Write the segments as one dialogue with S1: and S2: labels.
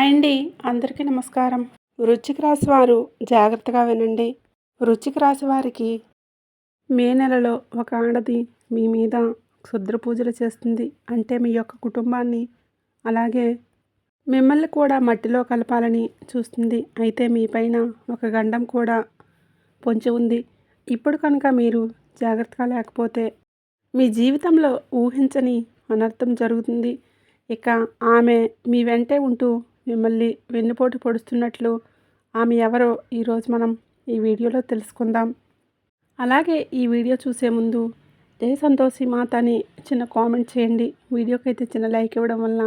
S1: Hi అండి. అందరికీ నమస్కారం. వృశ్చిక రాశి వారు జాగ్రత్తగా వినండి. వృశ్చిక రాశి వారికి మే నెలలో ఒక ఆడది మీ మీద క్షుద్ర పూజలు చేస్తుంది. అంటే మీ యొక్క కుటుంబాన్ని, అలాగే మిమ్మల్ని కూడా మట్టిలో కలపాలని చూస్తుంది. అయితే మీ పైన ఒక గండం కూడా పొంచి ఉంది. ఇప్పుడు కనుక మీరు జాగ్రత్తగా లేకపోతే మీ జీవితంలో ఊహించని అనర్థం జరుగుతుంది. ఇక ఆమె మీ వెంటే ఉంటూ మిమ్మల్ని వెన్నుపోటు పొడుస్తున్నట్లు ఆమె ఎవరో ఈరోజు మనం ఈ వీడియోలో తెలుసుకుందాం. అలాగే ఈ వీడియో చూసే ముందు జై సంతోషి మాత అని చిన్న కామెంట్ చేయండి. వీడియోకి అయితే చిన్న లైక్ ఇవ్వడం వల్ల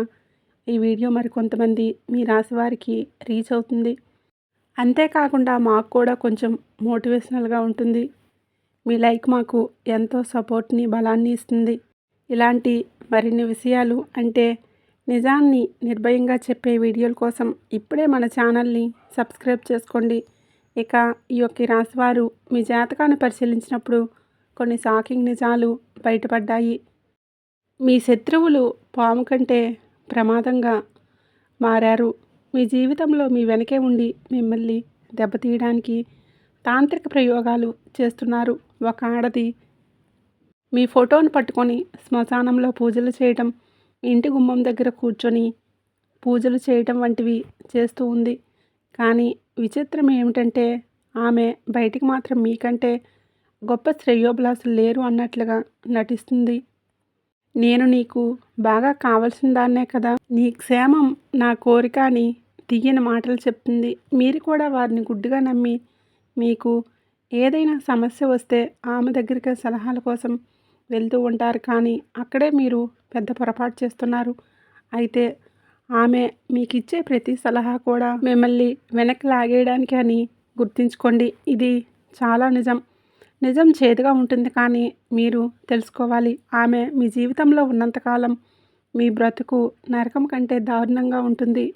S1: ఈ వీడియో మరికొంతమంది మీ రాశి వారికి రీచ్ అవుతుంది. అంతేకాకుండా మాకు కూడా కొంచెం మోటివేషనల్గా ఉంటుంది. మీ లైక్ మాకు ఎంతో సపోర్ట్ని, బలాన్ని ఇస్తుంది. ఇలాంటి మరిన్ని విషయాలు అంటే నిజాన్ని నిర్భయంగా చెప్పే వీడియోల కోసం ఇప్పుడే మన ఛానల్ని సబ్స్క్రైబ్ చేసుకోండి. ఇక ఈ యొక్క రాశివారు మీ జాతకాన్ని పరిశీలించినప్పుడు కొన్ని షాకింగ్ నిజాలు బయటపడ్డాయి. మీ శత్రువులు పాము కంటే ప్రమాదంగా మారారు. మీ జీవితంలో మీ వెనకే ఉండి మిమ్మల్ని దెబ్బతీయడానికి తాంత్రిక ప్రయోగాలు చేస్తున్నారు. ఒక ఆడది మీ ఫోటోను పట్టుకొని శ్మశానంలో పూజలు చేయటం, ఇంటి గుమ్మం దగ్గర కూర్చొని పూజలు చేయటం వంటివి చేస్తూ ఉంది. కానీ విచిత్రం ఏమిటంటే ఆమె బయటికి మాత్రం మీకంటే గొప్ప శ్రేయోభిలాషులు లేరు అన్నట్లుగా నటిస్తుంది. నేను నీకు బాగా కావలసిన దాన్నే కదా, నీ క్షేమం నా కోరిక అని తీయని మాటలు చెప్తుంది. మీరు కూడా వారిని గుడ్డిగా నమ్మి మీకు ఏదైనా సమస్య వస్తే ఆమె దగ్గరికి సలహాల కోసం వెళ్తూ ఉంటారు. కానీ అక్కడే మీరు పెద్ద పొరపాటు చేస్తున్నారు. అయితే ఆమె మీకు ఇచ్చే ప్రతి సలహా కూడా మిమ్మల్ని వెనక్కి లాగేయడానికి అని గుర్తుంచుకోండి. ఇది చాలా నిజం చేదుగా ఉంటుంది, కానీ మీరు తెలుసుకోవాలి. ఆమె మీ జీవితంలో ఉన్నంతకాలం మీ బ్రతుకు నరకం కంటే దారుణంగా ఉంటుంది.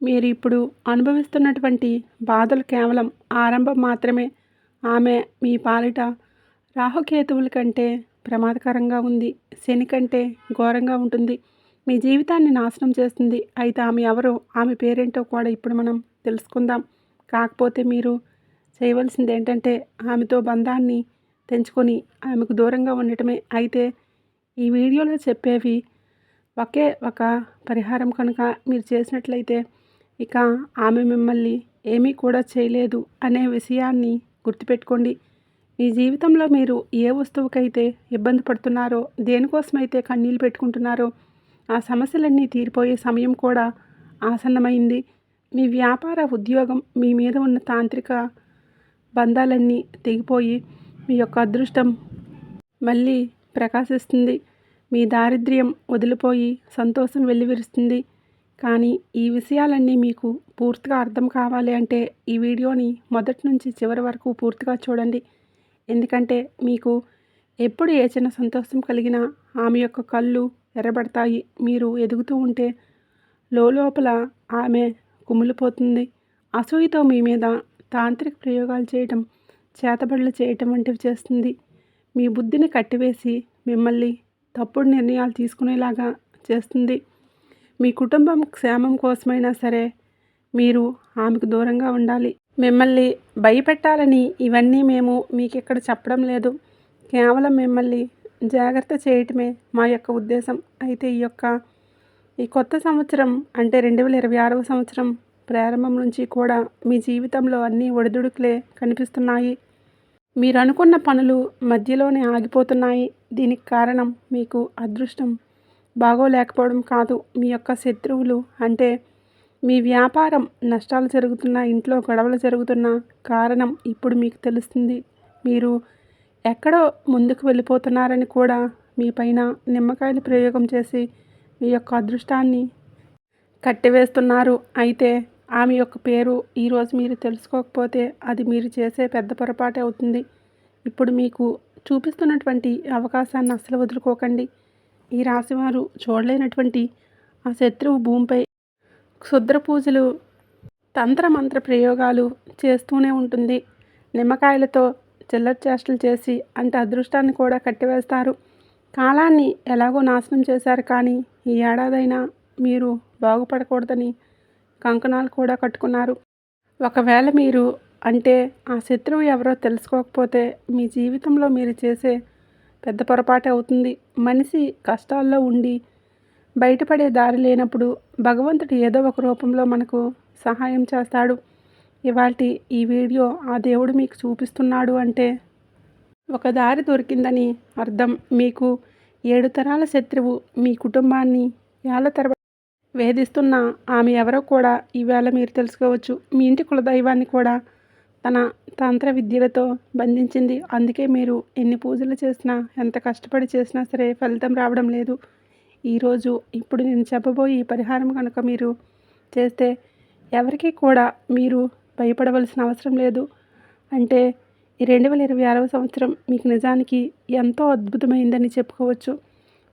S1: మీరు ఇప్పుడు అనుభవిస్తున్నటువంటి బాధలు కేవలం ఆరంభం మాత్రమే. ఆమె మీ పాలిట రాహుకేతువుల కంటే ప్రమాదకరంగా ఉంది. శని కంటే ఘోరంగా ఉంటుంది. మీ జీవితాన్ని నాశనం చేస్తుంది. అయితే ఆమె ఎవరో, ఆమె పేరేంటో కూడా ఇప్పుడు మనం తెలుసుకుందాం. కాకపోతే మీరు చేయవలసింది ఏంటంటే ఆమెతో బంధాన్ని తెంచుకొని ఆమెకు దూరంగా ఉండటమే. అయితే ఈ వీడియోలో చెప్పేవి ఒకే ఒక పరిహారం కనుక మీరు చేసినట్లయితే ఇక ఆమె మిమ్మల్ని ఏమీ కూడా చేయలేదు అనే విషయాన్ని గుర్తుపెట్టుకోండి. మీ జీవితంలో మీరు ఏ వస్తువుకైతే ఇబ్బంది పడుతున్నారో, దేనికోసమైతే కన్నీళ్ళు పెట్టుకుంటున్నారో ఆ సమస్యలన్నీ తీరిపోయే సమయం కూడా ఆసన్నమైంది. మీ వ్యాపార, ఉద్యోగం, మీ మీద ఉన్న తాంత్రిక బంధాలన్నీ తెగిపోయి మీ యొక్క అదృష్టం మళ్ళీ ప్రకాశిస్తుంది. మీ దారిద్ర్యం వదిలిపోయి సంతోషం వెల్లివిరుస్తుంది. కానీ ఈ విషయాలన్నీ మీకు పూర్తిగా అర్థం కావాలి అంటే ఈ వీడియోని మొదటి నుంచి చివరి వరకు పూర్తిగా చూడండి. ఎందుకంటే మీకు ఎప్పుడు ఏ చిన్న సంతోషం కలిగినా ఆమె యొక్క కళ్ళు ఎర్రబడతాయి. మీరు ఎదుగుతూ ఉంటే లోపల ఆమె కుమిలిపోతుంది. అసూయతో మీ మీద తాంత్రిక ప్రయోగాలు చేయటం, చేతబడులు చేయటం వంటివి చేస్తుంది. మీ బుద్ధిని కట్టివేసి మిమ్మల్ని తప్పుడు నిర్ణయాలు తీసుకునేలాగా చేస్తుంది. మీ కుటుంబం క్షేమం కోసమైనా సరే మీరు ఆమెకు దూరంగా ఉండాలి. మిమ్మల్ని భయపెట్టాలని ఇవన్నీ మేము మీకు ఇక్కడ చెప్పడం లేదు. కేవలం మిమ్మల్ని జాగ్రత్త చేయటమే మా యొక్క ఉద్దేశం. అయితే ఈ కొత్త సంవత్సరం అంటే 2026వ సంవత్సరం ప్రారంభం నుంచి కూడా మీ జీవితంలో అన్నీ ఒడిదుడుకులే కనిపిస్తున్నాయి. మీరు అనుకున్న పనులు మధ్యలోనే ఆగిపోతున్నాయి. దీనికి కారణం మీకు అదృష్టం బాగోలేకపోవడం కాదు, మీ యొక్క శత్రువులు. అంటే మీ వ్యాపారం నష్టాలు జరుగుతున్న, ఇంట్లో గొడవలు జరుగుతున్న కారణం ఇప్పుడు మీకు తెలుస్తుంది. మీరు ఎక్కడో ముందుకు వెళ్ళిపోతున్నారని కూడా మీ పైన నిమ్మకాయలు ప్రయోగం చేసి మీ యొక్క అదృష్టాన్ని కట్టివేస్తున్నారు. అయితే ఆమె యొక్క పేరు ఈరోజు మీరు తెలుసుకోకపోతే అది మీరు చేసే పెద్ద పొరపాటే అవుతుంది. ఇప్పుడు మీకు చూపిస్తున్నటువంటి అవకాశాన్ని అస్సలు వదులుకోకండి. ఈ రాశివారు చూడలేనటువంటి ఆ శత్రువు భూమిపై క్షుద్ర పూజలు, తంత్రమంత్ర ప్రయోగాలు చేస్తూనే ఉంటుంది. నిమ్మకాయలతో చిల్లర చేష్టలు చేసి అంటే అదృష్టాన్ని కూడా కట్టివేస్తారు. కాలాన్ని ఎలాగో నాశనం చేశారు, కానీ ఈ ఏడాదైనా మీరు బాగుపడకూడదని కంకణాలు కూడా కట్టుకున్నారు. ఒకవేళ మీరు అంటే ఆ శత్రువు ఎవరో తెలుసుకోకపోతే మీ జీవితంలో మీరు చేసే పెద్ద పొరపాటే అవుతుంది. మనిషి కష్టాల్లో ఉండి బయటపడే దారి లేనప్పుడు భగవంతుడు ఏదో ఒక రూపంలో మనకు సహాయం చేస్తాడు. ఇవాల్టి ఈ వీడియో ఆ దేవుడు మీకు చూపిస్తున్నాడు అంటే ఒక దారి దొరికిందని అర్థం. మీకు 7 తరాల శత్రువు మీ కుటుంబాన్ని ఏళ్ల తరబడి వేధిస్తున్న ఆమె ఎవరో కూడా ఈవేళ మీరు తెలుసుకోవచ్చు. మీ ఇంటి కులదైవాన్ని కూడా తన తంత్ర విద్యలతో బంధించింది. అందుకే మీరు ఎన్ని పూజలు చేసినా ఎంత కష్టపడి చేసినా సరే ఫలితం రావడం లేదు. ఈరోజు ఇప్పుడు నేను చెప్పబోయే ఈ పరిహారం కనుక మీరు చేస్తే ఎవరికీ కూడా మీరు భయపడవలసిన అవసరం లేదు. అంటే ఈ 2026వ సంవత్సరం మీకు నిజానికి ఎంతో అద్భుతమైందని చెప్పుకోవచ్చు.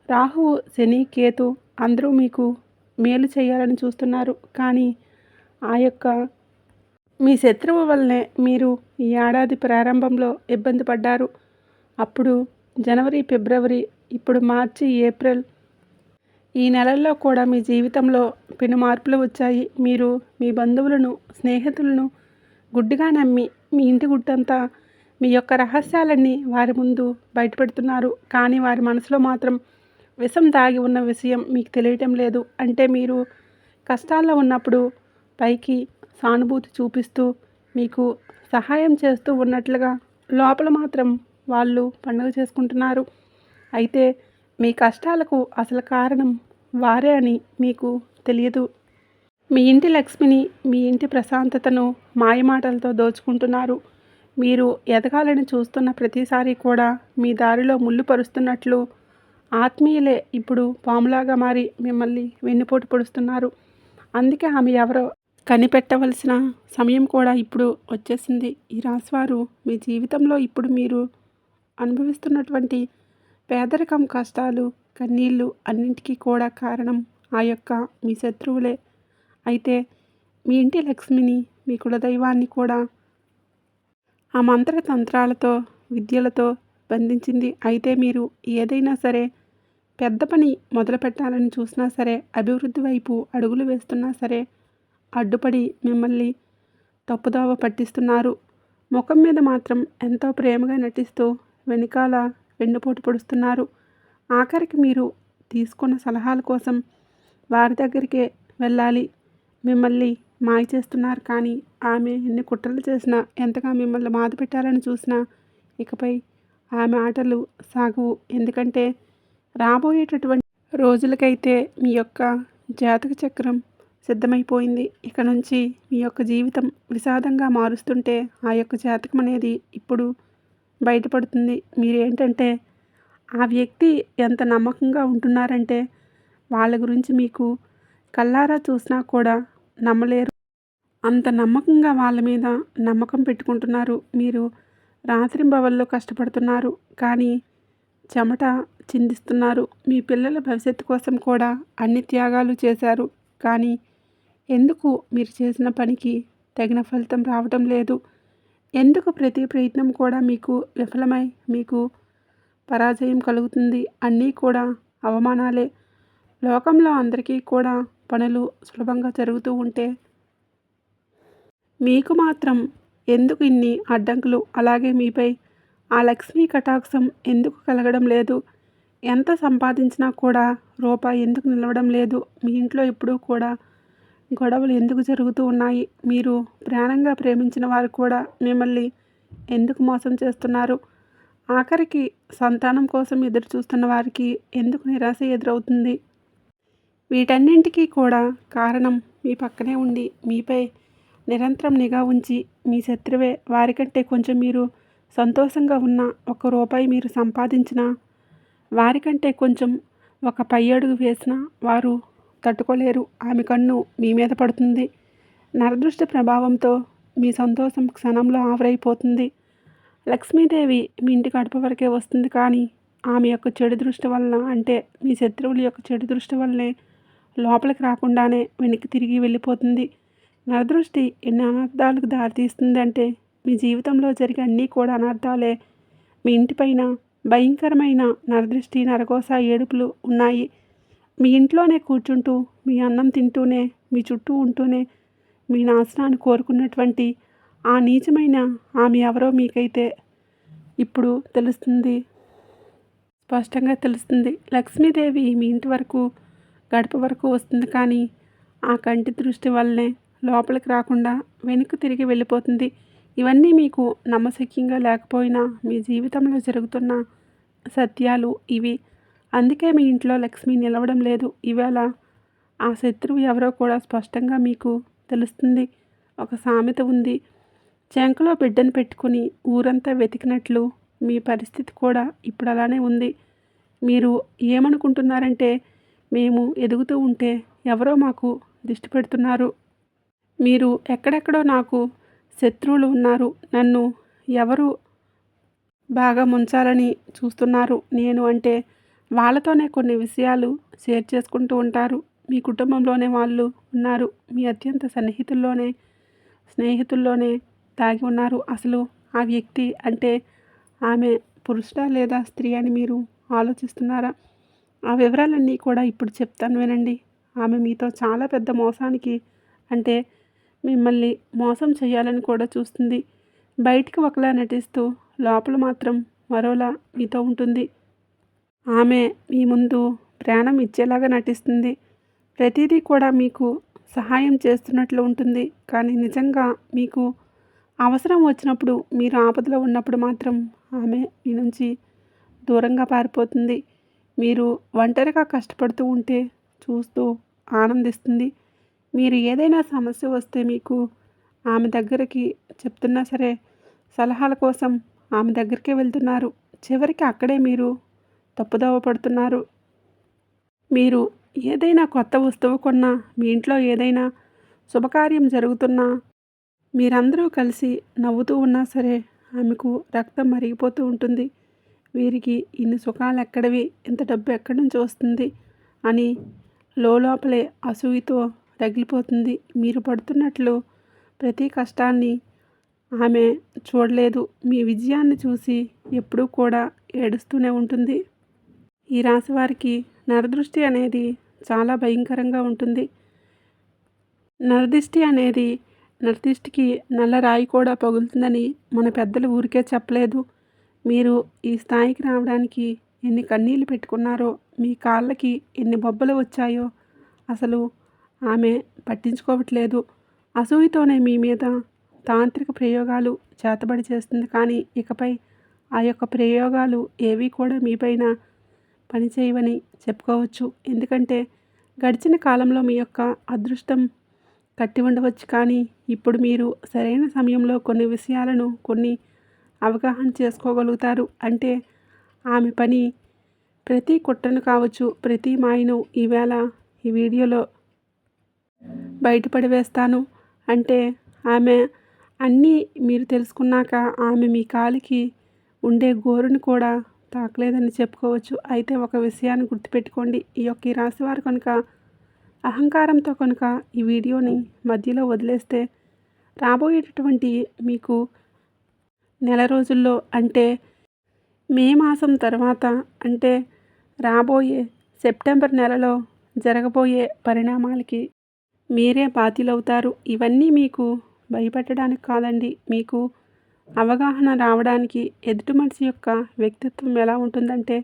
S1: రాహువు, శని, కేతు అందరూ మీకు మేలు చేయాలని చూస్తున్నారు. కానీ ఆ యొక్క మీ శత్రువు వల్లనే మీరు ఈ ఏడాది ప్రారంభంలో ఇబ్బంది పడ్డారు. అప్పుడు జనవరి, ఫిబ్రవరి, ఇప్పుడు మార్చి, ఏప్రిల్ ఈ నెలల్లో కూడా మీ జీవితంలో పెను మార్పులు వచ్చాయి. మీరు మీ బంధువులను, స్నేహితులను గుడ్డిగా నమ్మి మీ ఇంటి గుట్టంతా మీ యొక్క రహస్యాలన్నీ వారి ముందు బయటపెడుతున్నారు. కానీ వారి మనసులో మాత్రం విషం దాగి ఉన్న విషయం మీకు తెలియటం లేదు. అంటే మీరు కష్టాల్లో ఉన్నప్పుడు పైకి సానుభూతి చూపిస్తూ మీకు సహాయం చేస్తూ ఉన్నట్లుగా లోపల మాత్రం వాళ్ళు పండుగ చేసుకుంటున్నారు. అయితే మీ కష్టాలకు అసలు కారణం వారే అని మీకు తెలియదు. మీ ఇంటి లక్ష్మిని, మీ ఇంటి ప్రశాంతతను మాయమాటలతో దోచుకుంటున్నారు. మీరు ఎదగాలని చూస్తున్న ప్రతిసారి కూడా మీ దారిలో ముళ్ళు పరుస్తున్నట్లు ఆత్మీయులే ఇప్పుడు పాములాగా మారి మిమ్మల్ని వెన్నుపోటు పొడుస్తున్నారు. అందుకే ఆమె ఎవరో కనిపెట్టవలసిన సమయం కూడా ఇప్పుడు వచ్చేసింది. ఈ రాశివారు మీ జీవితంలో ఇప్పుడు మీరు అనుభవిస్తున్నటువంటి పేదరికం, కష్టాలు, కన్నీళ్ళు అన్నింటికీ కూడా కారణం ఆ యొక్క మీ శత్రువులే. అయితే మీ ఇంటి లక్ష్మిని, మీ కులదైవాన్ని కూడా ఆ మంత్ర తంత్రాలతో, విద్యలతో బంధించింది. అయితే మీరు ఏదైనా సరే పెద్ద పని మొదలు పెట్టాలని చూసినా సరే, అభివృద్ధి వైపు అడుగులు వేస్తున్నా సరే అడ్డుపడి మిమ్మల్ని తప్పుదోవ పట్టిస్తున్నారు. ముఖం మీద మాత్రం ఎంతో ప్రేమగా నటిస్తూ వెనకాల వెన్నుపోటు పొడుస్తున్నారు. ఆఖరికి మీరు తీసుకున్న సలహాల కోసం వారి దగ్గరికే వెళ్ళాలి. మిమ్మల్ని మాయ చేస్తున్నారు. కానీ ఆమె ఎన్ని కుట్రలు చేసినా, ఎంతగా మిమ్మల్ని బాధ పెట్టాలని చూసినా ఇకపై ఆమె ఆటలు సాగవు. ఎందుకంటే రాబోయేటటువంటి రోజులకైతే మీ యొక్క జాతక చక్రం సిద్ధమైపోయింది. ఇక నుంచి మీ యొక్క జీవితం విషాదంగా మారుస్తుంటే ఆ యొక్క జాతకం అనేది ఇప్పుడు బయటపడుతుంది. మీరేంటంటే ఆ వ్యక్తి ఎంత నమ్మకంగా ఉంటున్నారంటే వాళ్ళ గురించి మీకు కళ్ళారా చూసినా కూడా నమ్మలేరు. అంత నమ్మకంగా వాళ్ళ మీద నమ్మకం పెట్టుకుంటున్నారు. మీరు రాత్రింబవళ్ళు కష్టపడుతున్నారు. కానీ చెమట చిందిస్తున్నారు. మీ పిల్లల భవిష్యత్తు కోసం కూడా అన్ని త్యాగాలు చేశారు. కానీ ఎందుకు మీరు చేసిన పనికి తగిన ఫలితం రావటం లేదు? ఎందుకు ప్రతి ప్రయత్నం కూడా మీకు విఫలమై మీకు పరాజయం కలుగుతుంది? అన్నీ కూడా అవమానాలే. లోకంలో అందరికీ కూడా పనులు సులభంగా జరుగుతూ ఉంటే మీకు మాత్రం ఎందుకు ఇన్ని అడ్డంకులు? అలాగే మీపై ఆ లక్ష్మీ కటాక్షం ఎందుకు కలగడం లేదు? ఎంత సంపాదించినా కూడా రూపాయి ఎందుకు నిలవడం లేదు? మీ ఇంట్లో ఎప్పుడూ కూడా గొడవలు ఎందుకు జరుగుతూ ఉన్నాయి? మీరు ప్రాణంగా ప్రేమించిన వారు కూడా మిమ్మల్ని ఎందుకు మోసం చేస్తున్నారు? ఆఖరికి సంతానం కోసం ఎదురు చూస్తున్న వారికి ఎందుకు నిరాశ ఎదురవుతుంది? వీటన్నింటికీ కూడా కారణం మీ పక్కనే ఉండి మీపై నిరంతరం నిఘా ఉంచి మీ శత్రువే. వారికంటే కొంచెం మీరు సంతోషంగా ఉన్న ₹1 మీరు సంపాదించినా, వారికంటే కొంచెం ఒక పై అడుగు వేసినా వారు తట్టుకోలేరు. ఆమె కన్ను మీ మీద పడుతుంది. నరదృష్టి ప్రభావంతో మీ సంతోషం క్షణంలో ఆవిరైపోతుంది. లక్ష్మీదేవి మీ ఇంటి గడప వరకే వస్తుంది. కానీ ఆమె యొక్క చెడు దృష్టి వలన, అంటే మీ శత్రువుల యొక్క చెడు దృష్టి వల్లనే లోపలికి రాకుండానే వెనక్కి తిరిగి వెళ్ళిపోతుంది. నరదృష్టి ఎన్ని అనర్థాలకు దారితీస్తుంది అంటే మీ జీవితంలో జరిగే అన్నీ కూడా అనర్థాలే. మీ ఇంటిపైన భయంకరమైన నరదృష్టి, నరఘోష, ఏడుపులు ఉన్నాయి. మీ ఇంట్లోనే కూర్చుంటూ మీ అన్నం తింటూనే మీ చుట్టూ ఉంటూనే మీ నాశనాన్ని కోరుకున్నటువంటి ఆ నీచమైన ఆమె ఎవరో మీకైతే ఇప్పుడు తెలుస్తుంది, స్పష్టంగా తెలుస్తుంది. లక్ష్మీదేవి మీ ఇంటి వరకు గడప వరకు వస్తుంది, కానీ ఆ కంటి దృష్టి వల్లనే లోపలికి రాకుండా వెనక్కి తిరిగి వెళ్ళిపోతుంది. ఇవన్నీ మీకు నమ్మశక్యంగా లేకపోయినా మీ జీవితంలో జరుగుతున్న సత్యాలు ఇవి. అందుకే మీ ఇంట్లో లక్ష్మి నిలవడం లేదు. ఈవేళ ఆ శత్రువు ఎవరో కూడా స్పష్టంగా మీకు తెలుస్తుంది. ఒక సామెత ఉంది, చెంకలో బిడ్డను పెట్టుకుని ఊరంతా వెతికినట్లు మీ పరిస్థితి కూడా ఇప్పుడు అలానే ఉంది. మీరు ఏమనుకుంటున్నారంటే, మేము ఎదుగుతూ ఉంటే ఎవరో మాకు దిష్టి పెడుతున్నారు, మీరు ఎక్కడెక్కడో నాకు శత్రువులు ఉన్నారు, నన్ను ఎవరు బాగా ముంచాలని చూస్తున్నారు నేను అంటే వాళ్ళతోనే కొన్ని విషయాలు షేర్ చేసుకుంటూ ఉంటారు. మీ కుటుంబంలోనే వాళ్ళు ఉన్నారు, మీ అత్యంత స్నేహితుల్లోనే దాగి ఉన్నారు. అసలు ఆ వ్యక్తి అంటే ఆమె పురుషుడా లేదా స్త్రీ అని మీరు ఆలోచిస్తున్నారా? ఆ వివరాలన్నీ కూడా ఇప్పుడు చెప్తాను వినండి. ఆమె మీతో చాలా పెద్ద మోసానికి అంటే మిమ్మల్ని మోసం చేయాలని కూడా చూస్తుంది. బయటికి ఒకలా నటిస్తూ లోపల మాత్రం మరోలా మీతో ఉంటుంది. ఆమె మీ ముందు ప్రాణం ఇచ్చేలాగా నటిస్తుంది. ప్రతిదీ కూడా మీకు సహాయం చేస్తున్నట్లు ఉంటుంది, కానీ నిజంగా మీకు అవసరం వచ్చినప్పుడు, మీరు ఆపదలో ఉన్నప్పుడు మాత్రం ఆమె మీ నుంచి దూరంగా పారిపోతుంది. మీరు ఒంటరిగా కష్టపడుతూ ఉంటే చూస్తూ ఆనందిస్తుంది. మీరు ఏదైనా సమస్య వస్తే మీకు ఆమె దగ్గరికి చెప్తున్నా సరే, సలహాల కోసం ఆమె దగ్గరికే వెళ్తున్నారు. చివరికి అక్కడే మీరు తప్పుదోవ పడుతున్నారు. మీరు ఏదైనా కొత్త వస్తువు కొన్నా, మీ ఇంట్లో ఏదైనా శుభకార్యం జరుగుతున్నా, మీరందరూ కలిసి నవ్వుతూ ఉన్నా సరే ఆమెకు రక్తం మరిగిపోతూ ఉంటుంది. వీరికి ఇన్ని సుఖాలు ఎక్కడివి, ఇంత డబ్బు ఎక్కడి నుంచి వస్తుంది అని లోపలే అసూయతో రగిలిపోతుంది. మీరు పడుతున్నట్లు ప్రతి కష్టాన్ని ఆమె చూడలేదు. మీ విజయాన్ని చూసి ఎప్పుడూ కూడా ఏడుస్తూనే ఉంటుంది. ఈ రాశి వారికి నరదృష్టి అనేది చాలా భయంకరంగా ఉంటుంది. నరదిష్టికి నల్ల రాయి కూడా పగులుతుందని మన పెద్దలు ఊరికే చెప్పలేదు. మీరు ఈ స్థాయికి రావడానికి ఎన్ని కన్నీళ్లు పెట్టుకున్నారో, మీ కాళ్ళకి ఎన్ని బొబ్బలు వచ్చాయో అసలు ఆమె పట్టించుకోవట్లేదు. అసూయతోనే మీ మీద తాంత్రిక ప్రయోగాలు చేతబడి చేస్తుంది, కానీ ఇకపై ఆ యొక్క ప్రయోగాలు ఏవి కూడా మీపైన పనిచేయవని చెప్పుకోవచ్చు. ఎందుకంటే గడిచిన కాలంలో మీ యొక్క అదృష్టం కట్టి ఉండవచ్చు, కానీ ఇప్పుడు మీరు సరైన సమయంలో కొన్ని విషయాలను అవగాహన చేసుకోగలుగుతారు. అంటే ఆమె పని ప్రతి కుట్రను కావచ్చు, ప్రతి మాయను ఈవేళ ఈ వీడియోలో బయటపడి వేస్తాను. అంటే ఆమె అన్నీ మీరు తెలుసుకున్నాక ఆమె మీ కాలికి ఉండే గోరుని కూడా తాకలేదని చెప్పుకోవచ్చు. అయితే ఒక విషయాన్ని గుర్తుపెట్టుకోండి, ఈ రాశివారు కనుక అహంకారంతో కనుక ఈ వీడియోని మధ్యలో వదిలేస్తే రాబోయేటటువంటి మీకు నెల రోజుల్లో, అంటే మే మాసం తర్వాత, అంటే రాబోయే సెప్టెంబర్ నెలలో జరగబోయే పరిణామాలకి మీరే బాధ్యులవుతారు. ఇవన్నీ మీకు భయపెట్టడానికి కాదండి, మీకు అవగాహన రావడానికి. ఎదుటి మనిషి యొక్క వ్యక్తిత్వం ఎలా ఉంటుందంటే,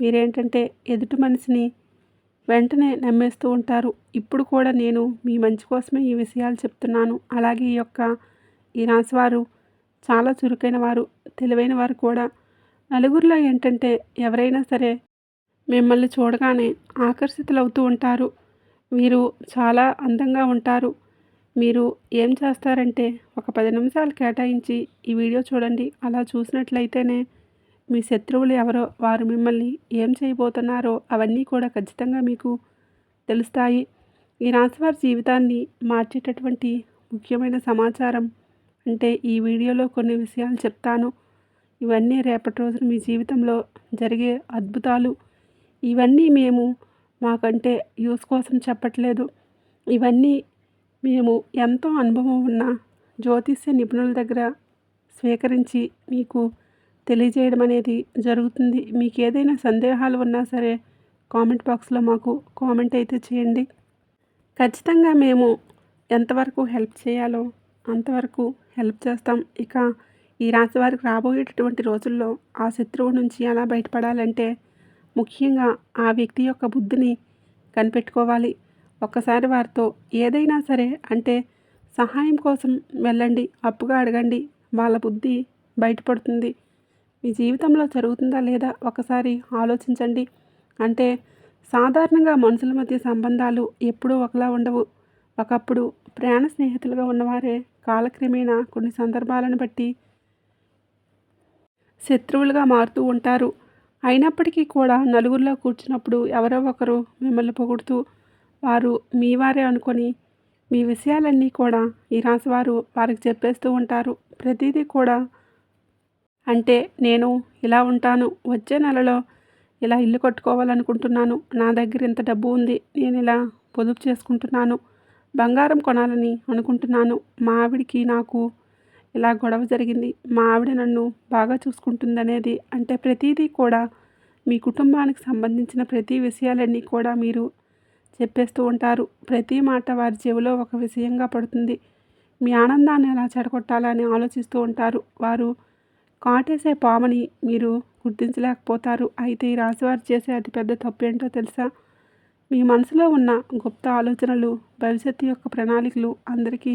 S1: మీరేంటంటే ఎదుటి మనిషిని వెంటనే నమ్మేస్తూ ఉంటారు. ఇప్పుడు కూడా నేను మీ మంచి కోసమే ఈ విషయాలు చెప్తున్నాను. అలాగే ఈ రాశివారు చాలా చురుకైన వారు, తెలివైన వారు కూడా. నలుగురిలో ఏంటంటే ఎవరైనా సరే మిమ్మల్ని చూడగానే ఆకర్షితులవుతూ ఉంటారు. మీరు చాలా అందంగా ఉంటారు. మీరు ఏం చేస్తారంటే ఒక 10 నిమిషాలు కేటాయించి ఈ వీడియో చూడండి. అలా చూసినట్లయితేనే మీ శత్రువులు ఎవరో, వారు మిమ్మల్ని ఏం చేయబోతున్నారో అవన్నీ కూడా ఖచ్చితంగా మీకు తెలుస్తాయి. ఈ రాశివారి జీవితాన్ని మార్చేటటువంటి ముఖ్యమైన సమాచారం అంటే ఈ వీడియోలో కొన్ని విషయాలు చెప్తాను. ఇవన్నీ రేపటి రోజున మీ జీవితంలో జరిగే అద్భుతాలు. ఇవన్నీ మేము మాకంటే యూస్ కోసం చెప్పట్లేదు. ఇవన్నీ మేము ఎంతో అనుభవం ఉన్న జ్యోతిష్య నిపుణుల దగ్గర స్వీకరించి మీకు తెలియజేయడం అనేది జరుగుతుంది. మీకు ఏదైనా సందేహాలు ఉన్నా సరే కామెంట్ బాక్స్లో మాకు కామెంట్ అయితే చేయండి. ఖచ్చితంగా మేము ఎంతవరకు హెల్ప్ చేయాలో అంతవరకు హెల్ప్ చేస్తాం. ఇక ఈ రాశి వారికి రాబోయేటటువంటి రోజుల్లో ఆ శత్రువు నుంచి ఎలా బయటపడాలంటే ముఖ్యంగా ఆ వ్యక్తి యొక్క బుద్ధిని కనిపెట్టుకోవాలి. ఒక్కసారి వారితో ఏదైనా సరే అంటే సహాయం కోసం వెళ్ళండి, అప్పుగా అడగండి. వాళ్ళ బుద్ధి బయటపడుతుంది. మీ జీవితంలో జరుగుతుందా లేదా ఒకసారి ఆలోచించండి. అంటే సాధారణంగా మనుషుల మధ్య సంబంధాలు ఎప్పుడూ ఒకలా ఉండవు. ఒకప్పుడు ప్రాణ స్నేహితులుగా ఉన్నవారే కాలక్రమేణా కొన్ని సందర్భాలను బట్టి శత్రువులుగా మారుతూ ఉంటారు. అయినప్పటికీ కూడా నలుగురిలో కూర్చున్నప్పుడు ఎవరో ఒకరు మిమ్మల్ని పొగుడుతూ వారు మీ వారే అనుకొని మీ విషయాలన్నీ కూడా ఈ రాశివారు వారికి చెప్పేస్తూ ఉంటారు. ప్రతిదీ కూడా అంటే నేను ఇలా ఉంటాను, వచ్చే నెలలో ఇలా ఇల్లు కట్టుకోవాలనుకుంటున్నాను, నా దగ్గర ఇంత డబ్బు ఉంది, నేను ఇలా పొదుపు చేసుకుంటున్నాను, బంగారం కొనాలని అనుకుంటున్నాను, మా ఆవిడికి నాకు ఇలా గొడవ జరిగింది, మా ఆవిడ నన్ను బాగా చూసుకుంటుందనేది అంటే ప్రతిదీ కూడా మీ కుటుంబానికి సంబంధించిన ప్రతి విషయాలన్నీ కూడా మీరు చెప్పేస్తూ ఉంటారు. ప్రతి మాట వారి చెవిలో ఒక విషయంగా పడుతుంది. మీ ఆనందాన్ని ఎలా చెడగొట్టాలని ఆలోచిస్తూ ఉంటారు. వారు కాటేసే పాముని మీరు గుర్తించలేకపోతారు. అయితే ఈ రాశివారు చేసే అతిపెద్ద తప్పు ఏంటో తెలుసా? మీ మనసులో ఉన్న గుప్త ఆలోచనలు, భవిష్యత్తు యొక్క ప్రణాళికలు అందరికీ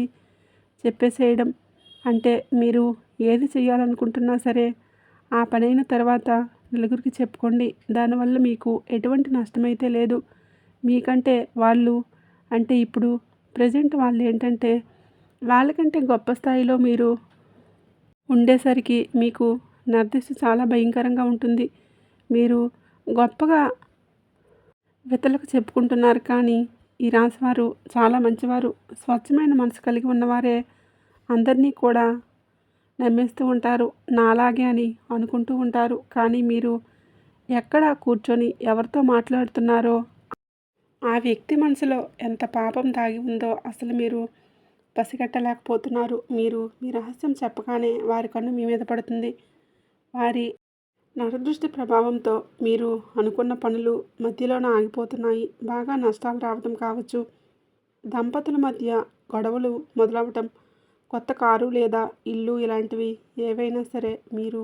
S1: చెప్పేసేయడం. అంటే మీరు ఏది చేయాలనుకుంటున్నా సరే ఆ పనైన తర్వాత నలుగురికి చెప్పుకోండి. దానివల్ల మీకు ఎటువంటి నష్టమైతే లేదు. మీకంటే వాళ్ళు అంటే ఇప్పుడు ప్రజెంట్ వాళ్ళు ఏంటంటే వాళ్ళకంటే గొప్ప స్థాయిలో మీరు ఉండేసరికి మీకు నర్దిష్టి చాలా భయంకరంగా ఉంటుంది. మీరు గొప్పగా ఇతరులకు చెప్పుకుంటున్నారు కానీ ఈ రాశివారు చాలా మంచివారు. స్వచ్ఛమైన మనసు కలిగి ఉన్నవారే అందరినీ కూడా నమ్మేస్తూ ఉంటారు. నాలాగే అని అనుకుంటూ ఉంటారు. కానీ మీరు ఎక్కడ కూర్చొని ఎవరితో మాట్లాడుతున్నారో ఆ వ్యక్తి మనసులో ఎంత పాపం దాగి ఉందో అసలు మీరు పసిగట్టలేకపోతున్నారు. మీరు మీ రహస్యం చెప్పగానే వారి కన్ను మీ మీద పడుతుంది. వారి నరదృష్టి ప్రభావంతో మీరు అనుకున్న పనులు మధ్యలోనే ఆగిపోతున్నాయి. బాగా నష్టాలు రావటం కావచ్చు, దంపతుల మధ్య గొడవలు మొదలవటం, కొత్త కారు లేదా ఇల్లు ఇలాంటివి ఏవైనా సరే మీరు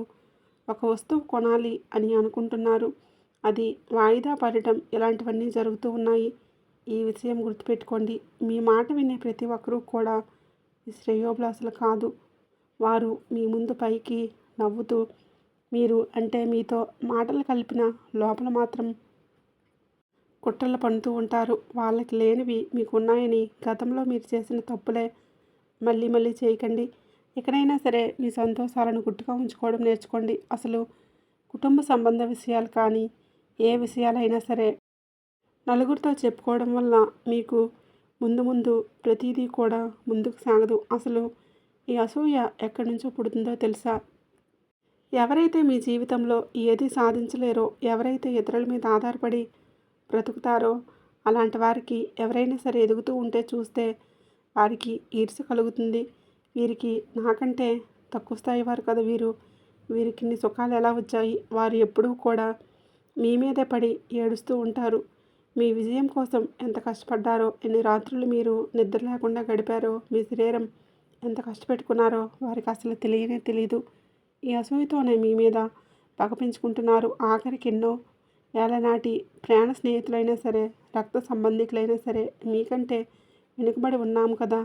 S1: ఒక వస్తువు కొనాలి అని అనుకుంటున్నారు. అది వాయిదా పడటం ఇలాంటివన్నీ జరుగుతూ ఉన్నాయి. ఈ విషయం గుర్తుపెట్టుకోండి. మీ మాట వినే ప్రతి ఒక్కరూ కూడా ఈ శ్రేయోభిలాషులు కాదు. వారు మీ ముందు పైకి నవ్వుతూ మీరు అంటే మీతో మాటలు కలిపిన లోపల మాత్రం కుట్రలు పన్నుతూ ఉంటారు. వాళ్ళకి లేనివి మీకున్నాయని గతంలో మీరు చేసిన తప్పులే మళ్ళీ మళ్ళీ చేయకండి. ఎక్కడైనా సరే మీ సంతోషాలను గుట్టుగా ఉంచుకోవడం నేర్చుకోండి. అసలు కుటుంబ సంబంధ విషయాలు కానీ ఏ విషయాలైనా సరే నలుగురితో చెప్పుకోవడం వల్ల మీకు ముందు ముందు ప్రతిదీ కూడా ముందుకు సాగదు. అసలు ఈ అసూయ ఎక్కడి నుంచో పుడుతుందో తెలుసా? ఎవరైతే మీ జీవితంలో ఏది సాధించలేరో, ఎవరైతే ఇతరుల మీద ఆధారపడి బ్రతుకుతారో అలాంటి వారికి ఎవరైనా సరే ఎదుగుతూ ఉంటే చూస్తే వారికి ఈర్ష్య కలుగుతుంది. వీరికి నాకంటే తక్కువ స్థాయి వారు కదా వీరికి ఇన్ని సుఖాలు ఎలా వచ్చాయి? వారు ఎప్పుడూ కూడా మీ మీదే పడి ఏడుస్తూ ఉంటారు. మీ విజయం కోసం ఎంత కష్టపడ్డారో, ఎన్ని రాత్రులు మీరు నిద్ర లేకుండా గడిపారో, మీ శరీరం ఎంత కష్టపెట్టుకున్నారో వారికి అసలు తెలియనే తెలియదు. ఈ అసూయతోనే మీ మీద పగ పెంచుకుంటున్నారు. ఆఖరికి ఎన్నో ఏళ్ళనాటి ప్రాణ స్నేహితులైనా సరే, రక్త సంబంధికులైనా సరే మీకంటే వెనుకబడి ఉన్నాము కదా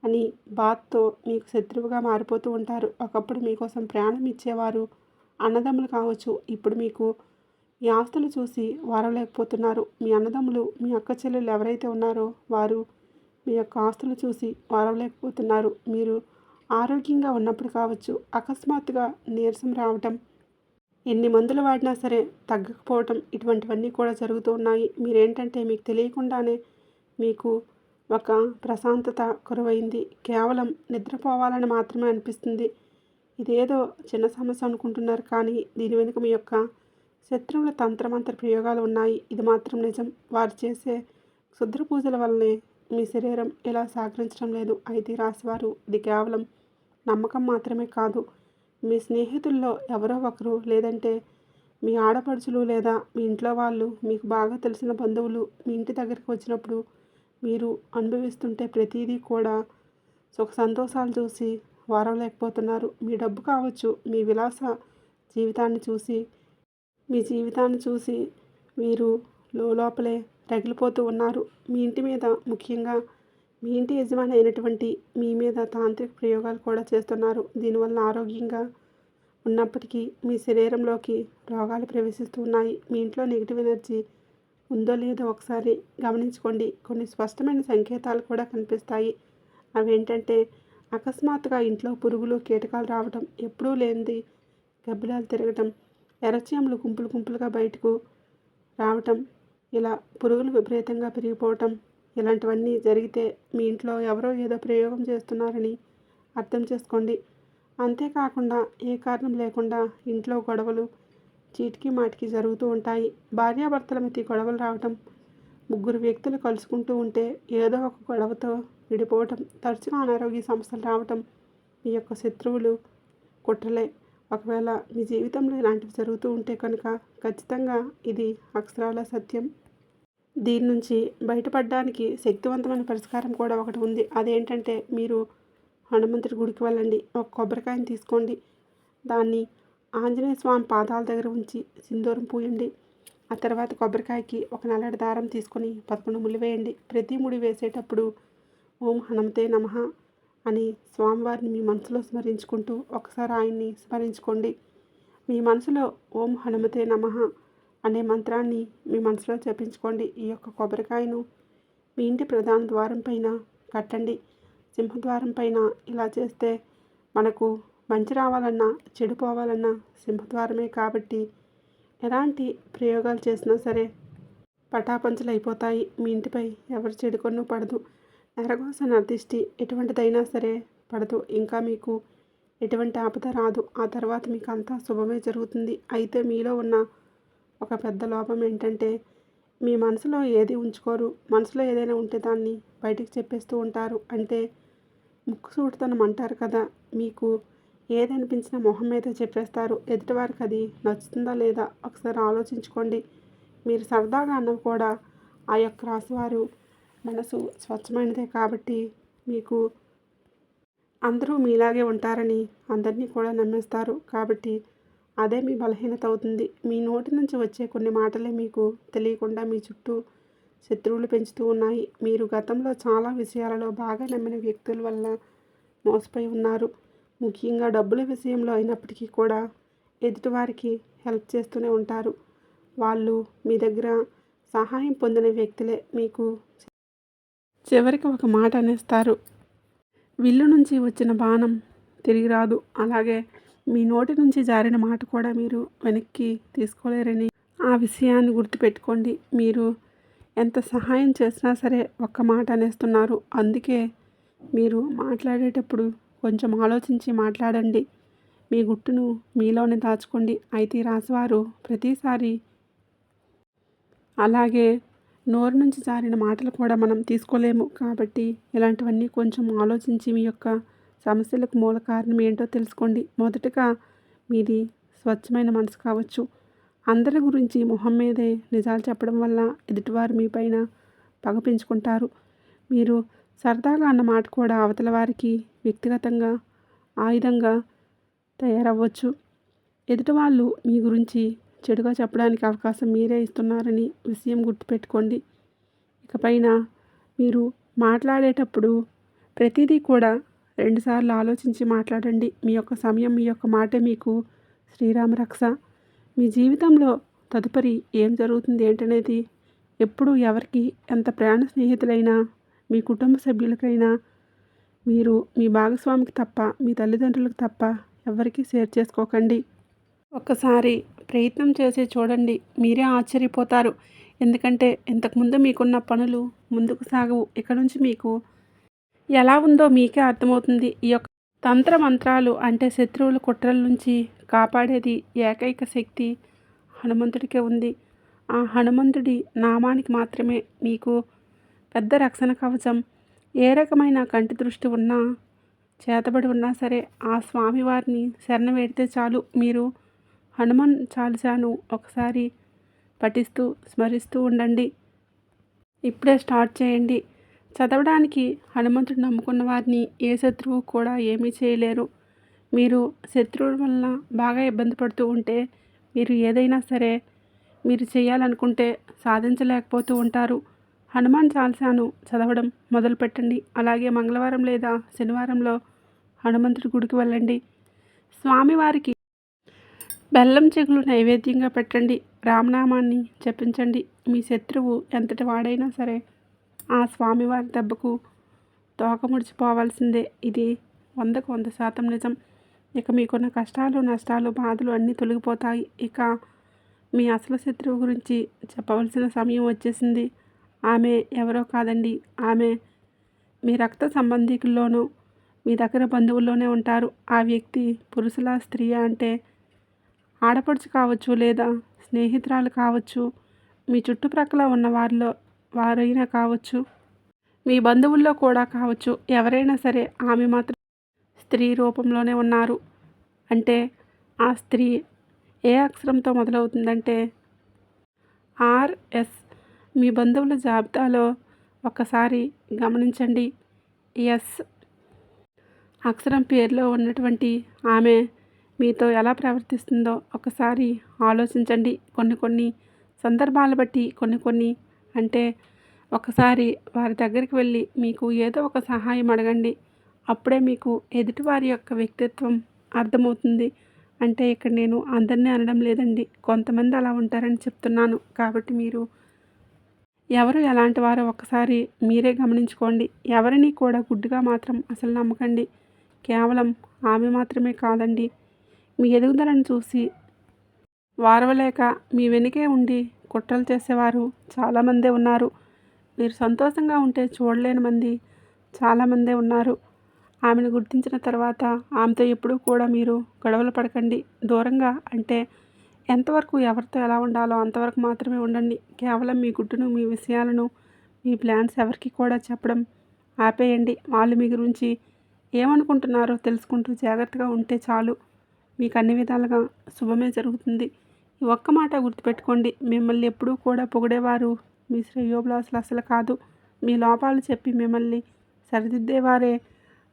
S1: అని బాధతో మీకు శత్రువుగా మారిపోతూ ఉంటారు. ఒకప్పుడు మీకోసం ప్రాణం ఇచ్చేవారు అన్నదమ్ములు కావచ్చు. ఇప్పుడు మీకు ఈ ఆస్తులు చూసి వారలేకపోతున్నారు. మీ అన్నదమ్ములు, మీ అక్క చెల్లెలు ఎవరైతే ఉన్నారో వారు మీ యొక్క ఆస్తులు చూసి వారలేకపోతున్నారు. మీరు ఆరోగ్యంగా ఉన్నప్పుడు కావచ్చు, అకస్మాత్తుగా నీరసం రావటం, ఎన్ని మందులు వాడినా సరే తగ్గకపోవటం ఇటువంటివన్నీ కూడా జరుగుతూ ఉన్నాయి. మీరేంటంటే మీకు తెలియకుండానే మీకు ఒక ప్రశాంతత కరువైంది. కేవలం నిద్రపోవాలని మాత్రమే అనిపిస్తుంది. ఇదేదో చిన్న సమస్య అనుకుంటున్నారు కానీ దీని వెనుక మీ యొక్క శత్రువుల తంత్రమంత్ర ప్రయోగాలు ఉన్నాయి. ఇది మాత్రం నిజం. వారు చేసే క్షుద్ర పూజల వల్లనే మీ శరీరం ఇలా సహకరించడం లేదు. అయితే రాశివారు ఇది కేవలం నమ్మకం మాత్రమే కాదు. మీ స్నేహితుల్లో ఎవరో ఒకరు లేదంటే మీ ఆడపడుచులు లేదా మీ ఇంట్లో వాళ్ళు మీకు బాగా తెలిసిన బంధువులు మీ ఇంటి దగ్గరికి వచ్చినప్పుడు మీరు అనుభవిస్తుంటే ప్రతిదీ కూడా సుఖ సంతోషాలు చూసి వారవలేకపోతున్నారు. మీ డబ్బు కావచ్చు, మీ విలాస జీవితాన్ని చూసి మీ జీవితాన్ని చూసి మీరు లోపలే రగిలిపోతూ ఉన్నారు. మీ ఇంటి మీద, ముఖ్యంగా మీ ఇంటి యజమాని అయినటువంటి మీ మీద తాంత్రిక ప్రయోగాలు కూడా చేస్తున్నారు. దీనివల్ల ఆరోగ్యంగా ఉన్నప్పటికీ మీ శరీరంలోకి రోగాలు ప్రవేశిస్తూ ఉన్నాయి. మీ ఇంట్లో నెగిటివ్ ఎనర్జీ ఉందో లేదో ఒకసారి గమనించుకోండి. కొన్ని స్పష్టమైన సంకేతాలు కూడా కనిపిస్తాయి. అవేంటంటే అకస్మాత్తుగా ఇంట్లో పురుగులు, కీటకాలు రావటం, ఎప్పుడూ లేనిది గబ్బిలాలు తిరగటం, ఎర్రచీమలు గుంపులు గుంపులుగా బయటకు రావటం, ఇలా పురుగులు విపరీతంగా పెరిగిపోవటం, ఇలాంటివన్నీ జరిగితే మీ ఇంట్లో ఎవరో ఏదో ప్రయోగం చేస్తున్నారని అర్థం చేసుకోండి. అంతేకాకుండా ఏ కారణం లేకుండా ఇంట్లో గొడవలు చీటికి మాటికి జరుగుతూ ఉంటాయి. భార్యాభర్తల మధ్య గొడవలు రావటం, ముగ్గురు వ్యక్తులు కలుసుకుంటూ ఉంటే ఏదో ఒక గొడవతో విడిపోవటం, తరచుగా అనారోగ్య సమస్యలు రావటం మీ యొక్క శత్రువులు కుట్రలే. ఒకవేళ మీ జీవితంలో ఇలాంటివి జరుగుతూ ఉంటే కనుక ఖచ్చితంగా ఇది అక్షరాల సత్యం. దీని నుంచి బయటపడడానికి శక్తివంతమైన పరిష్కారం కూడా ఒకటి ఉంది. అదేంటంటే మీరు హనుమంతుడి గుడికి వెళ్ళండి. ఒక కొబ్బరికాయని తీసుకోండి. దాన్ని ఆంజనేయ స్వామి పాదాల దగ్గర ఉంచి సింధూరం పూయండి. ఆ తర్వాత కొబ్బరికాయకి ఒక నల్లటి దారం తీసుకొని 11 ముళ్ళు వేయండి. ప్రతి ముడి వేసేటప్పుడు ఓం హనుమతే నమః అని స్వామివారిని మీ మనసులో స్మరించుకుంటూ ఒకసారి ఆయన్ని స్మరించుకోండి. మీ మనసులో ఓం హనుమతే నమః అనే మంత్రాన్ని మీ మనసులో జపించుకోండి. ఈ యొక్క కొబ్బరికాయను మీ ఇంటి ప్రధాన ద్వారం పైన కట్టండి. సింహద్వారం పైన ఇలా చేస్తే మనకు మంచి రావాలన్నా చెడు పోవాలన్నా సింహద్వారమే కాబట్టి ఎలాంటి ప్రయోగాలు చేసినా సరే పటాపంచలు అయిపోతాయి. మీ ఇంటిపై ఎవరి చెడు కొన్ను పడదు. నరఘోష, నరదిష్టి ఎటువంటిదైనా సరే పడదు. ఇంకా మీకు ఎటువంటి ఆపద రాదు. ఆ తర్వాత మీకు అంతా శుభమే జరుగుతుంది. అయితే మీలో ఉన్న ఒక పెద్ద లోపం ఏంటంటే మీ మనసులో ఏది ఉంచుకోరు. మనసులో ఏదైనా ఉంటే దాన్ని బయటికి చెప్పేస్తూ ఉంటారు. అంటే ముక్కుసూటితనం అంటారు కదా. మీకు ఏది అనిపించినా మొహం మీద చెప్పేస్తారు. ఎదుటివారికి అది నచ్చుతుందా లేదా ఒకసారి ఆలోచించుకోండి. మీరు సరదాగా అన్నవి కూడా ఆ యొక్క రాశివారు మనసు స్వచ్ఛమైనదే కాబట్టి మీకు అందరూ మీలాగే ఉంటారని అందరినీ కూడా నమ్మేస్తారు. కాబట్టి అదే మీ బలహీనత అవుతుంది. మీ నోటి నుంచి వచ్చే కొన్ని మాటలే మీకు తెలియకుండా మీ చుట్టూ శత్రువులు పెంచుతూ ఉన్నాయి. మీరు గతంలో చాలా విషయాలలో బాగా నమ్మిన వ్యక్తుల వల్ల మోసపోయి ఉన్నారు. ముఖ్యంగా డబ్బుల విషయంలో అయినప్పటికీ కూడా ఎదుటివారికి హెల్ప్ చేస్తూనే ఉంటారు. వాళ్ళు మీ దగ్గర సహాయం పొందిన వ్యక్తులే మీకు చివరికి ఒక మాట అనేస్తారు. విల్లు నుంచి వచ్చిన బాణం తిరిగి రాదు. అలాగే మీ నోటి నుంచి జారిన మాట కూడా మీరు వెనక్కి తీసుకోలేరని ఆ విషయాన్ని గుర్తుపెట్టుకోండి. మీరు ఎంత సహాయం చేసినా సరే ఒక్క మాట అనేస్తున్నారు. అందుకే మీరు మాట్లాడేటప్పుడు కొంచెం ఆలోచించి మాట్లాడండి. మీ గుట్టును మీలోనే దాచుకోండి. అయితే ఈ రాశివారు ప్రతిసారి అలాగే నోరు నుంచి జారిన మాటలు కూడా మనం తీసుకోలేము. కాబట్టి ఇలాంటివన్నీ కొంచెం ఆలోచించి మీ యొక్క సమస్యలకు మూల కారణం ఏంటో తెలుసుకోండి. మొదటగా మీది స్వచ్ఛమైన మనసు కావచ్చు. అందరి గురించి మొహం మీదే నిజాలు చెప్పడం వల్ల ఎదుటివారు మీ పైన పగ పెంచుకుంటారు. మీరు సరదాగా అన్న మాట కూడా అవతల వారికి వ్యక్తిగతంగా ఆయుధంగా తయారవ్వచ్చు. ఎదుటివాళ్ళు మీ గురించి చెడుగా చెప్పడానికి అవకాశం మీరే ఇస్తున్నారని విషయం గుర్తుపెట్టుకోండి. ఇకపైన మీరు మాట్లాడేటప్పుడు ప్రతిదీ కూడా 2 సార్లు ఆలోచించి మాట్లాడండి. మీ యొక్క సమయం, మీ యొక్క మాటే మీకు శ్రీరామ రక్ష. మీ జీవితంలో తదుపరి ఏం జరుగుతుంది ఏంటనేది ఎప్పుడు ఎవరికి ఎంత ప్రాణ స్నేహితులైనా మీ కుటుంబ సభ్యులకైనా మీరు మీ భాగస్వామికి తప్ప, మీ తల్లిదండ్రులకు తప్ప ఎవరికీ షేర్ చేసుకోకండి. ఒక్కసారి ప్రయత్నం చేసి చూడండి. మీరే ఆశ్చర్యపోతారు. ఎందుకంటే ఇంతకుముందు మీకున్న పనులు ముందుకు సాగవు. ఇక నుంచి మీకు ఎలా ఉందో మీకే అర్థమవుతుంది. ఈ యొక్క తంత్ర మంత్రాలు అంటే శత్రువుల కుట్రల నుంచి కాపాడేది ఏకైక శక్తి హనుమంతుడికే ఉంది. ఆ హనుమంతుడి నామానికి మాత్రమే మీకు పెద్ద రక్షణ కవచం. ఏ రకమైన కంటి దృష్టి ఉన్నా, చేతబడి ఉన్నా సరే ఆ స్వామివారిని శరణ వేడితే చాలు. మీరు హనుమాన్ చాలీసాను ఒకసారి పఠిస్తూ స్మరిస్తూ ఉండండి. ఇప్పుడే స్టార్ట్ చేయండి. చదవడానికి హనుమంతుడు నమ్ముకున్న వారిని ఏ శత్రువు కూడా ఏమీ చేయలేరు. మీరు శత్రువుల వలన బాగా ఇబ్బంది పడుతూ ఉంటే మీరు ఏదైనా సరే మీరు చేయాలనుకుంటే సాధించలేకపోతూ ఉంటారు. హనుమాన్ చాలీసాను చదవడం మొదలుపెట్టండి. అలాగే మంగళవారం లేదా శనివారంలో హనుమంతుడి గుడికి వెళ్ళండి. స్వామివారికి బెల్లం చెగులు నైవేద్యంగా పెట్టండి. రామనామాన్ని జపించండి. మీ శత్రువు ఎంతటి వాడైనా సరే ఆ స్వామివారి దెబ్బకు తోక ముడిచిపోవాల్సిందే. ఇది 100% నిజం. ఇక మీకున్న కష్టాలు, నష్టాలు, బాధలు అన్నీ తొలగిపోతాయి. ఇక మీ అసలు శత్రువు గురించి చెప్పవలసిన సమయం వచ్చేసింది. ఆమె ఎవరో కాదండి. ఆమె మీ రక్త సంబంధికుల్లోనూ మీ దగ్గర బంధువుల్లోనే ఉంటారు. ఆ వ్యక్తి పురుషులా స్త్రీయా అంటే ఆడపడుచు కావచ్చు, లేదా స్నేహితురాలు కావచ్చు, మీ చుట్టుప్రక్కల ఉన్న వారిలో వారైనా కావచ్చు, మీ బంధువుల్లో కూడా కావచ్చు. ఎవరైనా సరే ఆమె మాత్రం స్త్రీ రూపంలోనే ఉన్నారు. అంటే ఆ స్త్రీ ఏ అక్షరంతో మొదలవుతుందంటే RS. మీ బంధువుల జాబితాలో ఒక్కసారి గమనించండి. ఎస్ అక్షరం పేరులో ఉన్నటువంటి ఆమె మీతో ఎలా ప్రవర్తిస్తుందో ఒకసారి ఆలోచించండి. కొన్ని సందర్భాలు బట్టి కొన్ని అంటే ఒకసారి వారి దగ్గరికి వెళ్ళి మీకు ఏదో ఒక సహాయం అడగండి. అప్పుడే మీకు ఎదుటివారి యొక్క వ్యక్తిత్వం అర్థమవుతుంది. అంటే ఇక్కడ నేను అందరినీ అనడం లేదండి, కొంతమంది అలా ఉంటారని చెప్తున్నాను. కాబట్టి మీరు ఎవరు ఎలాంటి వారో ఒకసారి మీరే గమనించుకోండి. ఎవరిని కూడా గుడ్డిగా మాత్రం అసలు నమ్మకండి. కేవలం ఆమె మాత్రమే కాదండి, మీ ఎదుగుదలను చూసి వారవలేక మీ వెనుకే ఉండి కుట్రలు చేసేవారు చాలామందే ఉన్నారు. మీరు సంతోషంగా ఉంటే చూడలేని మంది చాలామందే ఉన్నారు. ఆమెను గుర్తించిన తర్వాత ఆమెతో ఎప్పుడూ కూడా మీరు గొడవలు పడకండి. దూరంగా అంటే ఎంతవరకు ఎవరితో ఎలా ఉండాలో అంతవరకు మాత్రమే ఉండండి. కేవలం మీ గుట్టును, మీ విషయాలను, మీ ప్లాన్స్ ఎవరికి కూడా చెప్పడం ఆపేయండి. వాళ్ళు మీ గురించి ఏమనుకుంటున్నారో తెలుసుకుంటూ జాగ్రత్తగా ఉంటే చాలు. మీకు అన్ని విధాలుగా శుభమే జరుగుతుంది. ఈ ఒక్క మాట గుర్తుపెట్టుకోండి. మిమ్మల్ని ఎప్పుడూ కూడా పొగిడేవారు మీ శ్రేయోభిలాషులు అసలు కాదు. మీ లోపాలు చెప్పి మిమ్మల్ని సరిదిద్దేవారే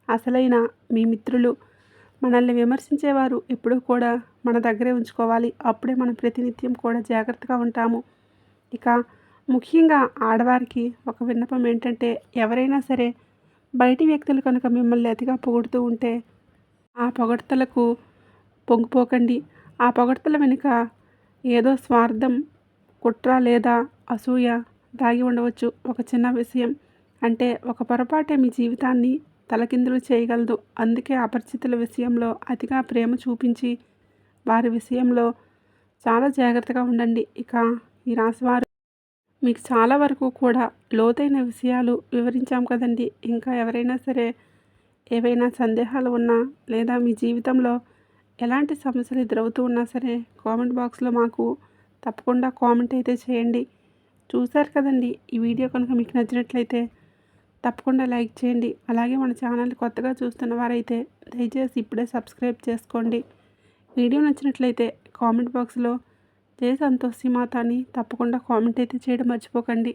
S1: అసలైన మీ మిత్రులు. మనల్ని విమర్శించేవారు ఎప్పుడూ కూడా మన దగ్గరే ఉంచుకోవాలి. అప్పుడే మనం ప్రతినిత్యం కూడా జాగ్రత్తగా ఉంటాము. ఇక ముఖ్యంగా ఆడవారికి ఒక విన్నపం ఏంటంటే, ఎవరైనా సరే బయటి వ్యక్తులు కనుక మిమ్మల్ని అతిగా పొగుడుతూ ఉంటే ఆ పొగడ్తలకు పొంగిపోకండి. ఆ పొగడ్తల వెనుక ఏదో స్వార్థం, కుట్ర లేదా అసూయ దాగి ఉండవచ్చు. ఒక చిన్న విషయం అంటే ఒక పొరపాటే మీ జీవితాన్ని తలకిందులు చేయగలదు. అందుకే అపరిచితుల విషయంలో అతిగా ప్రేమ చూపించి వారి విషయంలో చాలా జాగ్రత్తగా ఉండండి. ఇక ఈ రాశివారు మీకు చాలా వరకు కూడా లోతైన విషయాలు వివరించాం కదండి. ఇంకా ఎవరైనా సరే ఏవైనా సందేహాలు ఉన్నా లేదా మీ జీవితంలో ఎలాంటి సమస్యలు ఎదురవుతూ ఉన్నా సరే కామెంట్ బాక్స్లో మాకు తప్పకుండా కామెంట్ అయితే చేయండి. చూశారు కదండి, ఈ వీడియో కనుక మీకు నచ్చినట్లయితే తప్పకుండా లైక్ చేయండి. అలాగే మన ఛానల్ కొత్తగా చూస్తున్న వారైతే దయచేసి ఇప్పుడే సబ్స్క్రైబ్ చేసుకోండి. వీడియో నచ్చినట్లయితే కామెంట్ బాక్స్లో జై సంతోషి మాత అని తప్పకుండా కామెంట్ అయితే చేయడం మర్చిపోకండి.